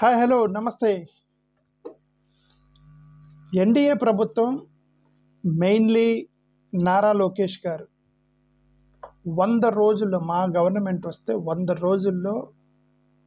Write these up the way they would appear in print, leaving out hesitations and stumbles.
Hi hello నమస్తే. NDA ప్రభుత్వం mainly Nara Lokesh గారు 100 రోజుల్లో మా గవర్నమెంట్ వస్తే 100 రోజుల్లో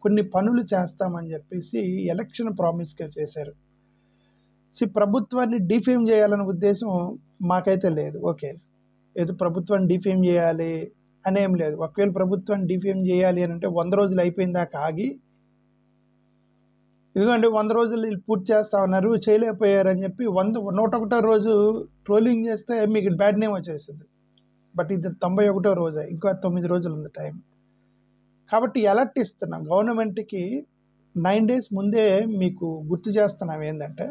కొన్ని పనులు చేస్తామని చెప్పేసి ఎలక్షన్ ప్రామిస్గా చేశారు. ప్రభుత్వాన్ని డిఫేమ్ చేయాలనే ఉద్దేశం మాకైతే లేదు. ఓకే, ఏదో ప్రభుత్వాన్ని డిఫేమ్ చేయాలి అనేం లేదు. ఒకవేళ ప్రభుత్వాన్ని డిఫేమ్ చేయాలి అని అంటే 100 రోజులు అయిపోయిన దాకా ఆగి, ఎందుకంటే 100 రోజులు పూర్తి చేస్తా ఉన్నారు, చేయలేకపోయారని చెప్పి 101వ రోజు ట్రోలింగ్ చేస్తే మీకు బ్యాడ్ నేమ్ వచ్చేస్తుంది. బట్ ఇది 91వ రోజే, ఇంకా 9 రోజులు ఉంది టైం. కాబట్టి అలర్ట్ ఇస్తున్నాం గవర్నమెంట్కి. 9 days ముందే మీకు గుర్తు చేస్తున్నాం ఏంటంటే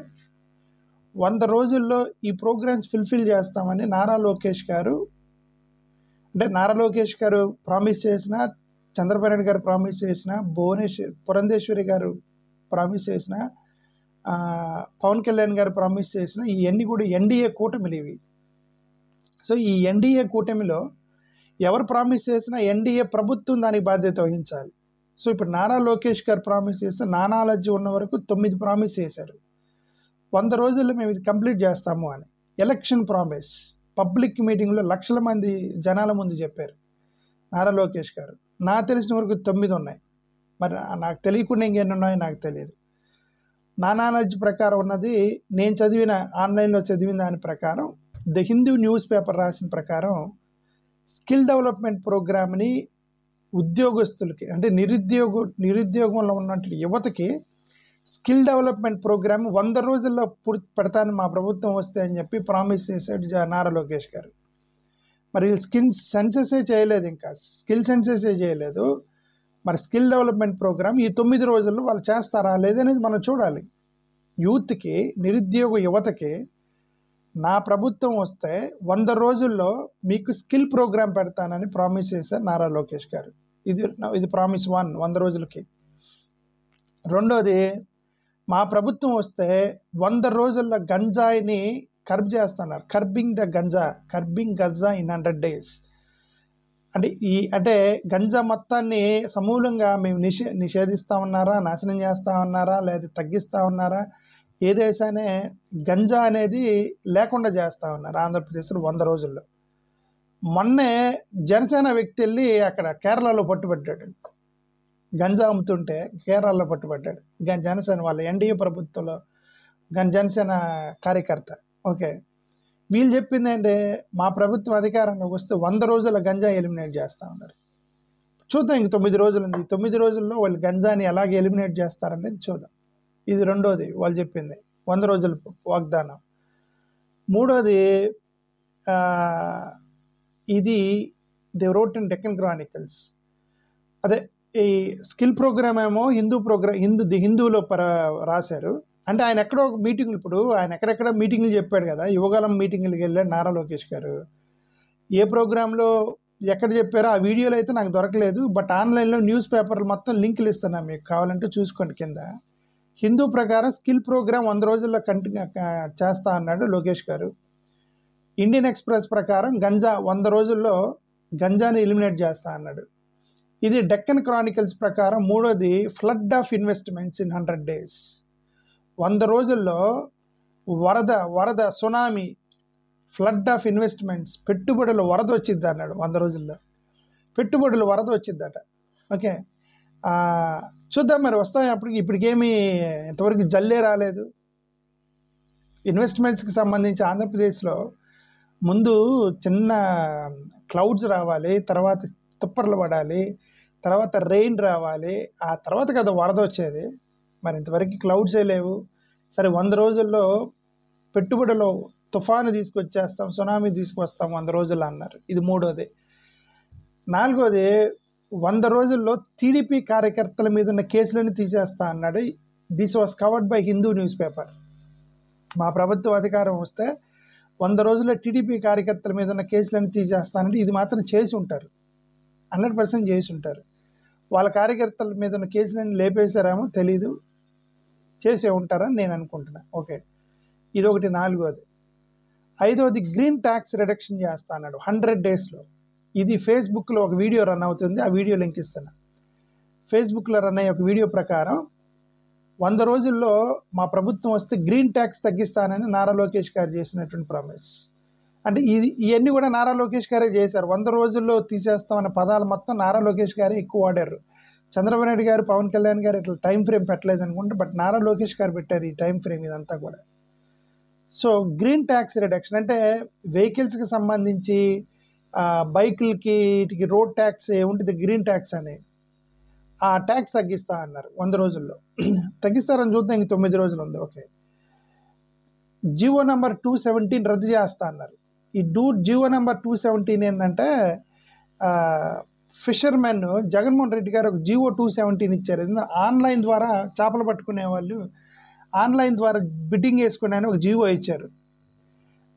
100 రోజుల్లో ఈ ప్రోగ్రామ్స్ ఫుల్ఫిల్ చేస్తామని నారా లోకేష్ గారు ప్రామిస్ చేసిన, చంద్రబాబు నాయుడు గారు ప్రామిస్ చేసిన, పురంధేశ్వరి గారు ప్రామిస్ చేసిన, పవన్ కళ్యాణ్ గారు ప్రామిస్ చేసిన, ఇవన్నీ కూడా ఎన్డీఏ కూటమిలు ఇవి. సో ఈ ఎన్డీఏ కూటమిలో ఎవరు ప్రామిస్ చేసినా ఎన్డీఏ ప్రభుత్వం దానికి బాధ్యత వహించాలి. సో ఇప్పుడు నారా లోకేష్ గారు ప్రామిస్ చేస్తే నానాలజీ ఉన్న వరకు 9 ప్రామిస్ చేశారు. 100 రోజుల్లో మేము ఇది కంప్లీట్ చేస్తాము అని ఎలక్షన్ ప్రామిస్ పబ్లిక్ మీటింగ్లో లక్షల మంది జనాల ముందు చెప్పారు నారా లోకేష్ గారు. నాకు తెలిసిన వరకు 9 ఉన్నాయి. మరి నాకు తెలియకుండా ఇంకెన్ని ఉన్నాయో నాకు తెలియదు. నా నాలెడ్జ్ ప్రకారం ఉన్నది, నేను ఆన్లైన్లో చదివిన దాని ప్రకారం, ద హిందూ న్యూస్ పేపర్ రాసిన ప్రకారం స్కిల్ డెవలప్మెంట్ ప్రోగ్రామ్ని ఉద్యోగస్తులకి, అంటే నిరుద్యోగంలో ఉన్నటువంటి యువతకి స్కిల్ డెవలప్మెంట్ ప్రోగ్రామ్ 100 రోజుల్లో పెడతాను మా ప్రభుత్వం వస్తే అని చెప్పి ప్రామిస్ చేశాడు నారా లోకేష్ గారు. మరి స్కిల్ సెన్సెసే చేయలేదు, ఇంకా స్కిల్ సెన్సెసే చేయలేదు. మరి స్కిల్ డెవలప్మెంట్ ప్రోగ్రామ్ ఈ 9 రోజుల్లో వాళ్ళు చేస్తారా లేదనేది మనం చూడాలి. యూత్కి, నిరుద్యోగ యువతకి నా ప్రభుత్వం వస్తే 100 రోజుల్లో మీకు స్కిల్ ప్రోగ్రామ్ పెడతానని ప్రామిస్ చేశారు నారా లోకేష్ గారు. ఇది ప్రామిస్ 1, 100 రోజులకి. రెండోది, మా ప్రభుత్వం వస్తే 100 రోజుల్లో గంజాయిని కర్బ్ చేస్తున్నారు. Kerbing ganja in 100 days. అంటే గంజా మొత్తాన్ని సమూలంగా మేము నిషేధిస్తూ ఉన్నారా, నాశనం చేస్తూ ఉన్నారా, లేదా తగ్గిస్తూ ఉన్నారా, ఏదేసానే గంజా అనేది లేకుండా చేస్తూ ఉన్నారు ఆంధ్రప్రదేశ్లో 100 రోజుల్లో. మొన్నే జనసేన వ్యక్తి వెళ్ళి అక్కడ కేరళలో పట్టుబడ్డాడు. గంజా అమ్ముతుంటే కేరళలో పట్టుబడ్డాడు. జనసేన వాళ్ళ ఎన్డీఏ ప్రభుత్వంలో జనసేన కార్యకర్త. ఓకే, వీళ్ళు చెప్పింది అంటే మా ప్రభుత్వం అధికారంలోకి వస్తే 100 రోజుల గంజా ఎలిమినేట్ చేస్తూ ఉన్నారు. చూద్దాం, ఇంక 9 రోజులు ఉంది. 9 రోజుల్లో వాళ్ళు గంజాని ఎలాగ ఎలిమినేట్ చేస్తారనేది చూద్దాం. ఇది రెండోది వాళ్ళు చెప్పింది 100 రోజుల వాగ్దానం. మూడోది, ఇది they wrote in Deccan Chronicles. అదే ఈ స్కిల్ ప్రోగ్రామ్ ఏమో హిందూలో రాశారు. అంటే ఆయన ఎక్కడో ఒక మీటింగ్లు, ఇప్పుడు ఆయన ఎక్కడెక్కడ మీటింగ్లు చెప్పాడు కదా, యువగాలం మీటింగ్లకి వెళ్ళాడు నారా లోకేష్ గారు. ఏ ప్రోగ్రాంలో ఎక్కడ చెప్పారో ఆ వీడియోలు అయితే నాకు దొరకలేదు. బట్ ఆన్లైన్లో న్యూస్ పేపర్లు మొత్తం లింకులు ఇస్తున్నాను, మీకు కావాలంటే చూసుకోండి కింద. హిందూ ప్రకారం స్కిల్ ప్రోగ్రామ్ 100 రోజుల్లో చేస్తా అన్నాడు లోకేష్ గారు. ఇండియన్ ఎక్స్ప్రెస్ ప్రకారం 100 రోజుల్లో గంజాని ఎలిమినేట్ చేస్తా అన్నాడు. ఇది డెక్కన్ క్రానికల్స్ ప్రకారం మూడోది, flood of investments in 100 days. 100 రోజుల్లో వరద సునామీ, ఫ్లడ్ ఆఫ్ ఇన్వెస్ట్మెంట్స్, పెట్టుబడుల వరద వచ్చిద్ది అన్నాడు. 100 రోజుల్లో పెట్టుబడుల వరద వచ్చిద్దట. ఓకే, చూద్దాం మరి వస్తాయి అప్పటికి. ఇప్పటికేమీ ఇంతవరకు జల్లే రాలేదు ఇన్వెస్ట్మెంట్స్కి సంబంధించి. ఆంధ్రప్రదేశ్లో ముందు చిన్న క్లౌడ్స్ రావాలి, తర్వాత తుప్పర్లు పడాలి, తర్వాత రెయిన్ రావాలి, ఆ తర్వాత కదా వరద వచ్చేది. మరి ఇంతవరకు క్లౌడ్సే లేవు. సరే, 100 రోజుల్లో పెట్టుబడులు తుఫాను తీసుకొచ్చేస్తాం, సునామీ తీసుకొస్తాం 100 రోజుల్లో అన్నారు. ఇది మూడోది. నాలుగోది, 100 రోజుల్లో టీడీపీ కార్యకర్తల మీద ఉన్న కేసులను తీసేస్తా అన్నాడు. This was covered by Hindu news paper. మా ప్రభుత్వం అధికారం వస్తే 100 రోజుల్లో టీడీపీ కార్యకర్తల మీద ఉన్న కేసులను తీసేస్తానంటే ఇది మాత్రం చేసి ఉంటారు, 100% చేసి ఉంటారు. వాళ్ళ కార్యకర్తల మీద ఉన్న కేసులను లేపేశారేమో తెలీదు, చేసే ఉంటారని నేను అనుకుంటున్నా. ఓకే, ఇదొకటి. నాలుగోది. ఐదోది, గ్రీన్ ట్యాక్స్ రిడక్షన్ చేస్తా అన్నాడు 100 daysలో. ఇది ఫేస్బుక్లో ఒక వీడియో రన్ అవుతుంది, ఆ వీడియో లింక్ ఇస్తున్నా. ఫేస్బుక్లో రన్ అయ్యే ఒక వీడియో ప్రకారం 100 రోజుల్లో మా ప్రభుత్వం వస్తే గ్రీన్ ట్యాక్స్ తగ్గిస్తానని నారా లోకేష్ గారు చేసినటువంటి ప్రామిస్. అంటే ఇవన్నీ కూడా నారా లోకేష్ గారే చేశారు. 100 రోజుల్లో తీసేస్తామన్న పదాలు మొత్తం నారా లోకేష్ గారే ఎక్కువ వాడారు. చంద్రబాబు నాయుడు గారు, పవన్ కళ్యాణ్ గారు ఇట్లా టైం ఫ్రేమ్ పెట్టలేదు అనుకుంటే, బట్ నారా లోకేష్ గారు పెట్టారు ఈ టైం ఫ్రేమ్ ఇదంతా కూడా. సో గ్రీన్ ట్యాక్స్ రిడక్షన్ అంటే వెహికల్స్కి సంబంధించి బైకులకి వీటికి రోడ్ ట్యాక్స్ ఏముంటుంది, గ్రీన్ ట్యాక్స్ అని ఆ ట్యాక్స్ తగ్గిస్తా అన్నారు 100 రోజుల్లో. తగ్గిస్తారని చూద్దాం, ఇంక 9 రోజులు ఉంది. ఓకే, జియో నెంబర్ 217 రద్దు చేస్తా అన్నారు. ఈ జియో నెంబర్ 217 ఏంటంటే ఫిషర్మెన్ జగన్మోహన్ రెడ్డి గారు ఒక జియో 217 ఇచ్చారు. ఆన్లైన్ ద్వారా చేపలు పట్టుకునే వాళ్ళు ఆన్లైన్ ద్వారా బిడ్డింగ్ వేసుకునే ఒక జియో ఇచ్చారు.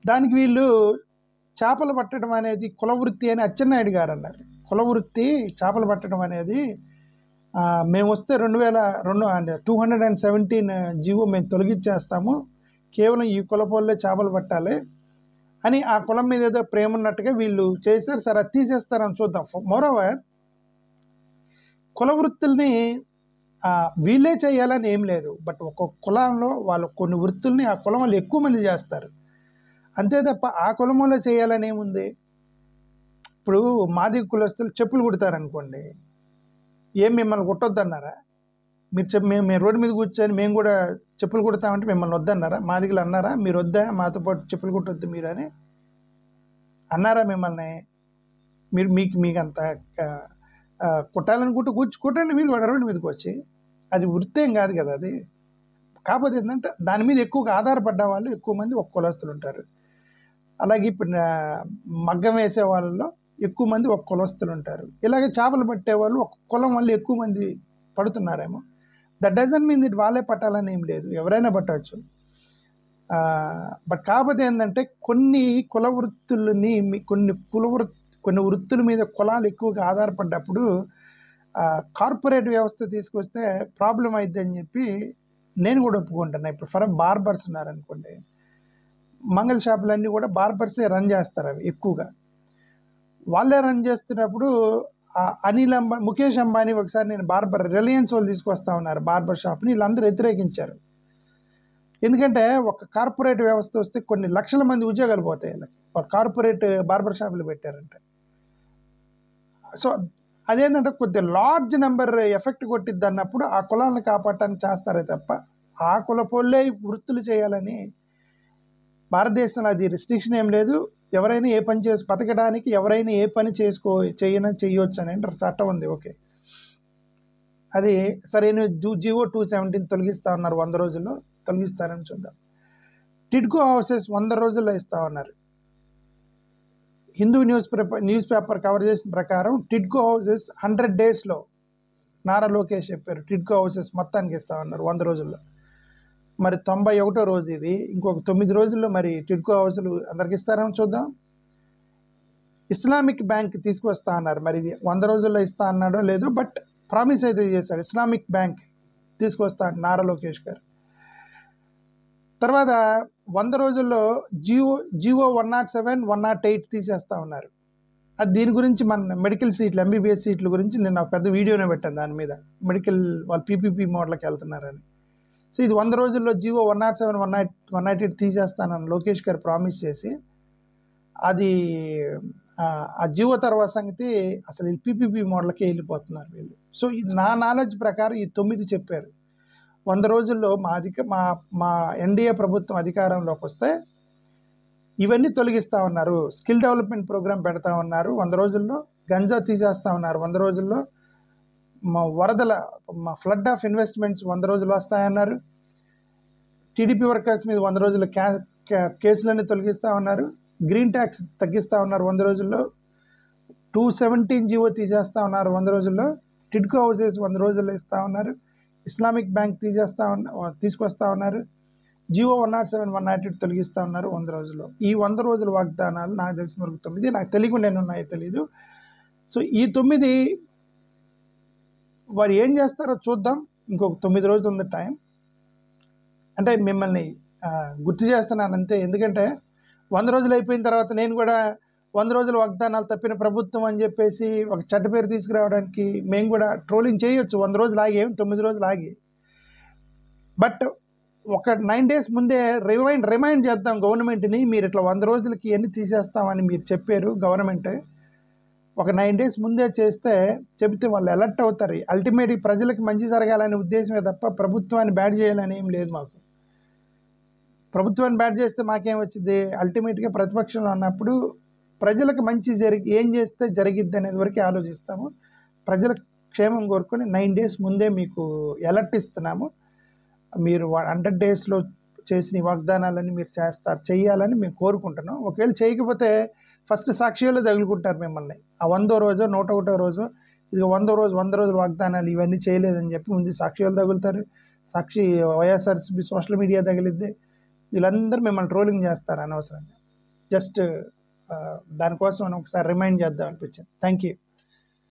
దానికి వీళ్ళు చేపలు పట్టడం అనేది కులవృత్తి అని అచ్చెన్నాయుడు గారు అన్నారు. కులవృత్తి చేపలు పట్టడం అనేది మేము వస్తే 217 జియో మేము తొలగించేస్తాము, కేవలం ఈ కులపోళ్ళే చేపలు పట్టాలి అని ఆ కులం మీద ఏదో ప్రేమ ఉన్నట్టుగా వీళ్ళు చేశారు. సరే అది తీసేస్తారని చూద్దాం. మోరోవర్ కుల వృత్తుల్ని వీళ్ళే చేయాలని ఏం లేదు, బట్ ఒక్కొక్క కులంలో వాళ్ళు కొన్ని వృత్తుల్ని ఆ కులం వాళ్ళు ఎక్కువ మంది చేస్తారు, అంతే తప్ప ఆ కులంలో చేయాలని ఏముంది. ఇప్పుడు మాది కులస్తులు చెప్పులు కుడతారనుకోండి, ఏం మిమ్మల్ని కుట్టొద్దన్నారా? మేము రోడ్డు మీద కూర్చొని మేము కూడా చెప్పులు కుడతామంటే మిమ్మల్ని వద్దన్నారా? మాదిగలు అన్నారా మీరు వద్దా మాతో పాటు చెప్పులు కుట్టొద్దు మీరు అని అన్నారా మిమ్మల్ని? మీకు అంత కుట్టాలనుకుంటూ కుట్టండి మీరు రోడ్డు మీదకి వచ్చి. అది వృత్తి ఏం కాదు కదా అది. కాకపోతే ఏంటంటే దాని మీద ఎక్కువగా ఆధారపడ్డ వాళ్ళు ఎక్కువ మంది ఒక కులస్తులు ఉంటారు. అలాగే ఇప్పుడు మగ్గం వేసే వాళ్ళలో ఎక్కువ మంది ఒక కులస్తులు ఉంటారు. ఇలాగే చేపలు పట్టే వాళ్ళు ఒక కులం వాళ్ళు ఎక్కువ మంది పడుతున్నారేమో. దట్ డజంట్ మీన్ ఇది వాళ్ళే పట్టాలని ఏం లేదు, ఎవరైనా పట్టవచ్చు. బట్ కాకపోతే ఏంటంటే కొన్ని కుల వృత్తులని కొన్ని వృత్తుల మీద కులాలు ఎక్కువగా ఆధారపడ్డప్పుడు కార్పొరేట్ వ్యవస్థ తీసుకొస్తే ప్రాబ్లం అవుతుంది అని చెప్పి నేను కూడా ఒప్పుకుంటున్నా. ఇప్పుడు ఫర్ బార్బర్స్ ఉన్నారనుకోండి, మంగళ షాపులన్నీ కూడా బార్బర్సే రన్ చేస్తారు. అవి ఎక్కువగా వాళ్ళే రన్ చేస్తున్నప్పుడు ముఖేష్ అంబానీ ఒకసారి నేను రిలయన్స్ వాళ్ళు తీసుకొస్తా ఉన్నారు బార్బర్ షాప్ని, వీళ్ళందరూ వ్యతిరేకించారు. ఎందుకంటే ఒక కార్పొరేట్ వ్యవస్థ వస్తే కొన్ని లక్షల మంది ఉద్యోగాలు పోతాయి. కార్పొరేట్ బార్బర్ షాపులు పెట్టారంటే సో అదేంటంటే కొద్దిగా లార్జ్ నెంబర్ ఎఫెక్ట్ కొట్టిద్ది అన్నప్పుడు ఆ కులాలను కాపాడటానికి చేస్తారే తప్ప ఆ కులపోళ్ళే వృత్తులు చేయాలని భారతదేశంలో అది రిస్ట్రిక్షన్ ఏం లేదు. ఎవరైనా ఏ పని చేసి బతకడానికి ఎవరైనా ఏ పని చేయొచ్చు అని చట్టం ఉంది. ఓకే, అది సరైన జియో 217 తొలగిస్తా ఉన్నారు 100 రోజుల్లో. తొలగిస్తారని చూద్దాం. టిడ్కో హౌసెస్ 100 రోజుల్లో ఇస్తా ఉన్నారు. హిందూ న్యూస్ పేపర్ కవర్ చేసిన ప్రకారం టిడ్కో హౌసెస్ 100 డేస్లో నారా లోకేష్ చెప్పారు టిడ్కో హౌసెస్ మొత్తానికి ఇస్తా ఉన్నారు 100 రోజుల్లో. మరి 91వ రోజు ఇది, ఇంకొక 9 రోజుల్లో మరి టిడ్కో హౌస్లు అందరికి ఇస్తారని చూద్దాం. ఇస్లామిక్ బ్యాంక్ తీసుకొస్తా అన్నారు, మరి ఇది 100 రోజుల్లో ఇస్తా అన్నాడో లేదో, బట్ ప్రామిస్ అయితే చేశాడు. ఇస్లామిక్ బ్యాంక్ తీసుకొస్తా నారా లోకేష్ గారు. తర్వాత 100 రోజుల్లో జియో 107, 108 తీసేస్తా ఉన్నారు. అది దీని గురించి మన మెడికల్ సీట్లు, ఎంబీబీఎస్ సీట్ల గురించి నేను ఒక పెద్ద వీడియోనే పెట్టాను. దాని మీద మెడికల్ వాళ్ళు పీపీపీ మోడల్కి వెళ్తున్నారని. సో ఇది 100 రోజుల్లో జియో 107, 108 తీసేస్తానని లోకేష్ గారు ప్రామిస్ చేసి, అది ఆ జియో తర్వాత సంగతి అసలు పీపీపీ మోడల్కి వెళ్ళిపోతున్నారు వీళ్ళు. సో ఇది నా నాలెడ్జ్ ప్రకారం ఈ 9 చెప్పారు. 100 రోజుల్లో మా ఎన్డీఏ ప్రభుత్వం అధికారంలోకి వస్తే ఇవన్నీ తొలగిస్తూ ఉన్నారు. స్కిల్ డెవలప్మెంట్ ప్రోగ్రామ్ పెడతా ఉన్నారు 100 రోజుల్లో. గంజా తీసేస్తూ ఉన్నారు 100 రోజుల్లో. మా ఫ్లడ్ ఆఫ్ ఇన్వెస్ట్మెంట్స్ 100 రోజులు వస్తాయన్నారు. టీడీపీ వర్కర్స్ మీద 100 రోజుల్లో కేసులన్నీ తొలగిస్తూ ఉన్నారు. గ్రీన్ ట్యాక్స్ తగ్గిస్తూ ఉన్నారు 100 రోజుల్లో. 217 జియో తీసేస్తూ ఉన్నారు 100 రోజుల్లో. టిడ్కో హౌసెస్ 100 రోజుల్లో ఇస్తూ ఉన్నారు. ఇస్లామిక్ బ్యాంక్ తీసుకొస్తా ఉన్నారు. జియో 107, 108 తొలగిస్తూ ఉన్నారు 100 రోజుల్లో. ఈ 100 రోజుల వాగ్దానాలు నాకు తెలిసిన వరకు 9, నాకు తెలియకుండా ఉన్నాయో తెలీదు. సో ఈ 9 వారు ఏం చేస్తారో చూద్దాం. ఇంకొక 9 రోజులు ఉంది టైం. అంటే మిమ్మల్ని గుర్తు చేస్తున్నాను అంతే. ఎందుకంటే 100 రోజులు అయిపోయిన తర్వాత నేను కూడా 100 రోజుల వాగ్దానాలు తప్పిన ప్రభుత్వం అని చెప్పేసి ఒక చెడ్డ పేరు తీసుకురావడానికి మేము కూడా ట్రోలింగ్ చేయొచ్చు. 100 రోజులు ఆగి 9 రోజులు ఆగి బట్ ఒక 9 days ముందే రిమైండ్ చేద్దాం గవర్నమెంట్ని, మీరు ఇట్లా 100 రోజులకి ఎన్ని తీసేస్తామని మీరు చెప్పారు గవర్నమెంట్. ఒక 9 days ముందే చెబితే వాళ్ళు అలర్ట్ అవుతారు. అల్టిమేట్గా ప్రజలకు మంచి జరగాలనే ఉద్దేశమే తప్ప ప్రభుత్వాన్ని బ్యాడ్ చేయాలని ఏం లేదు మాకు. ప్రభుత్వాన్ని బ్యాడ్ చేస్తే మాకేం వచ్చింది? అల్టిమేట్గా ప్రతిపక్షంలో ఉన్నప్పుడు ప్రజలకు మంచి ఏం చేస్తే జరిగిద్ది అనేది వరకు ఆలోచిస్తాము. ప్రజల క్షేమం కోరుకొని 9 days ముందే మీకు అలర్ట్ ఇస్తున్నాము. మీరు 100 daysలో చేసిన వాగ్దానాలన్నీ మీరు చేయాలని మేము కోరుకుంటున్నాం. ఒకవేళ చేయకపోతే ఫస్ట్ సాక్షిలో తగులుకుంటారు మిమ్మల్ని. ఆ 100వ రోజు 101వ రోజు ఇది 100 రోజుల వాగ్దానాలు ఇవన్నీ చేయలేదని చెప్పి ముందు సాక్షిలు తగులుతారు. సాక్షి వైఎస్ఆర్సీపీ సోషల్ మీడియా తగిలిద్ది. వీళ్ళందరూ మిమ్మల్ని ట్రోలింగ్ చేస్తారు అనవసరంగా. జస్ట్ దానికోసం ఒకసారి రిమైండ్ చేద్దాం అనిపించింది. Thank you.